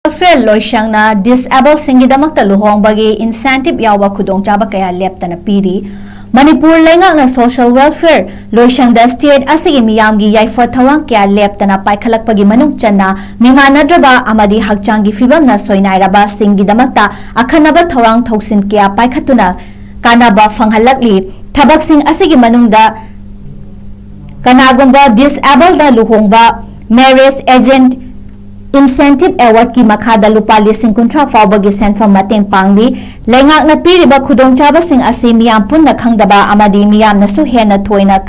Walfare Loishangna disabled Shing Damak Luhongba Insentive Yaona Khudongchaba kaya LEPTANA PIRI manipur Laingakna social welfare Loishangna state asigi miyamgi yaifa thawang kaya LEPTANA paikhalakpagi manung channa mimanadraba amadi hakchangi fibamna soinairaba Shing damakta akhanaba thawang thoksin kaya paikhatuna kanaba phanghalakli thabaksing asigi manungda kanagumba disabled da Luhongba marriage agent Insentive Award ki makhada lupa lising kuntra fawbagi senfam mateng pangli lengak na piriba khudongchaba sing asi miyam punna khangdaba amadi miyam na su hena thoina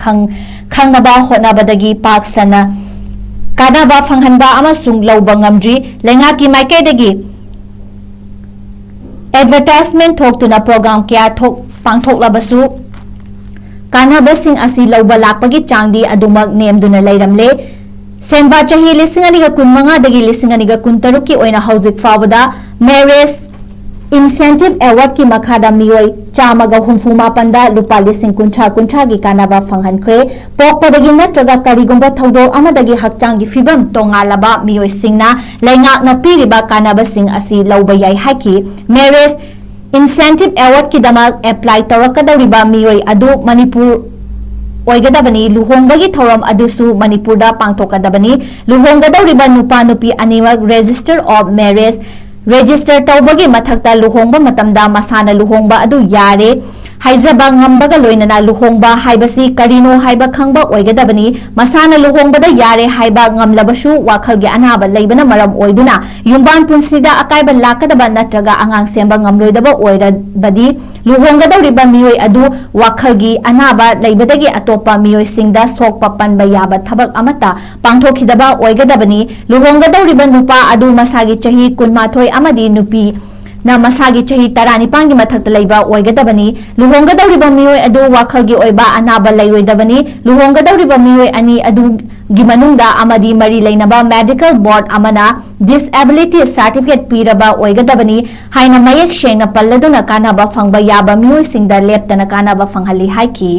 khangnaba honabadagi paksana kanaba phanghanba amasung lawba ngamdri lengak ki maikaidagi advertisement thoktuna program kya pangthoklabasu kanaba sing asi lawba lakpagi changdi adumak nemduna leiramle Senva chahi lisinganiga kunmanga dagi lisinganiga kuntaruk ki oina hauzik fawada marriage incentive award ki makhada mioi chamaga humfuma panda lupa lising kuncha gi kanaba phanghankre pokpadagi natraga karigumba thodol amadagi hakchangi fibam tongalaba mioi singna laingak na piriba kanaba sing asi lawba yai haki marriage incentive award ki damak apply tawakadariba mioi adu manipur Oigadabani Luhongbagi thoram adusu Manipurda pangthokadabani Luhonggadawriba nupa nupi animak register of marriage register tawbagi mathakta Luhongba matamda masana Luhongba adu yare haizaba ngambaga loinana Luhongba haibasi karino haiba khangba oigadabani masana Luhongbada yare haiba ngamlabasu wakhalgi anaba leibana maram oiduna yumban punsida akaiba lakadaba natraga angang semba ngamloidaba oirabadi Luhonggadawriba mioi adu wakhalgi anaba leibadagi atopa mioi singda sokpa panba yaba thabak amata pangthokhidaba oigadabani Luhonggadawriba nupa adu masagi chahi kunmathoi amadi nupi na masagi chahi tarani pangi mathakta leiba oigadabani Luhonggadawriba mioi adu wakhalgi oiba anaba leiroidabani Luhonggadawriba mioi ani adu gimanungda amadi mari leinaba medical board amana disability certificate piraba oigadabani haina mayek shengna palladuna kanaba phangba yaba mioi singda LEPTANA kanaba phanghali haiki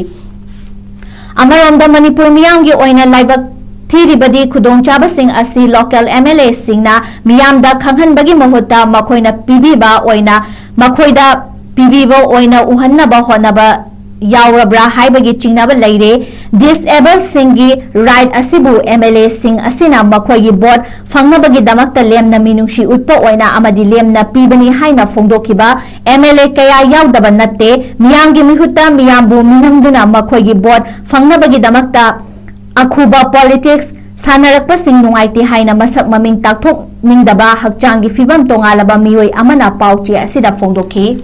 amaronda manipur miyamgi oina laibak Tiribadi khudongchaba sing asi local MLA singna miyamda khanghanbagi mahutta makhoina pibiba oina makhoida pibiba oina uhannaba honaba yaurabra haibagi chingnaba leire disabled singi right asibu MLA sing asina makhoigi board phangnabagi damakta lemna minungshi utpa oina amadi lemna pibani haina phongdokhiba MLA kaya yaudaba natte miyamgi mihutta miyambu minamduna makhoigi board phangnabagi damakta Akhuba politics sanarakpa sing nungaiti haina masak maming takthok ningdaba hakchangi fibam tongalaba mioi amana pauche asida phongdokhi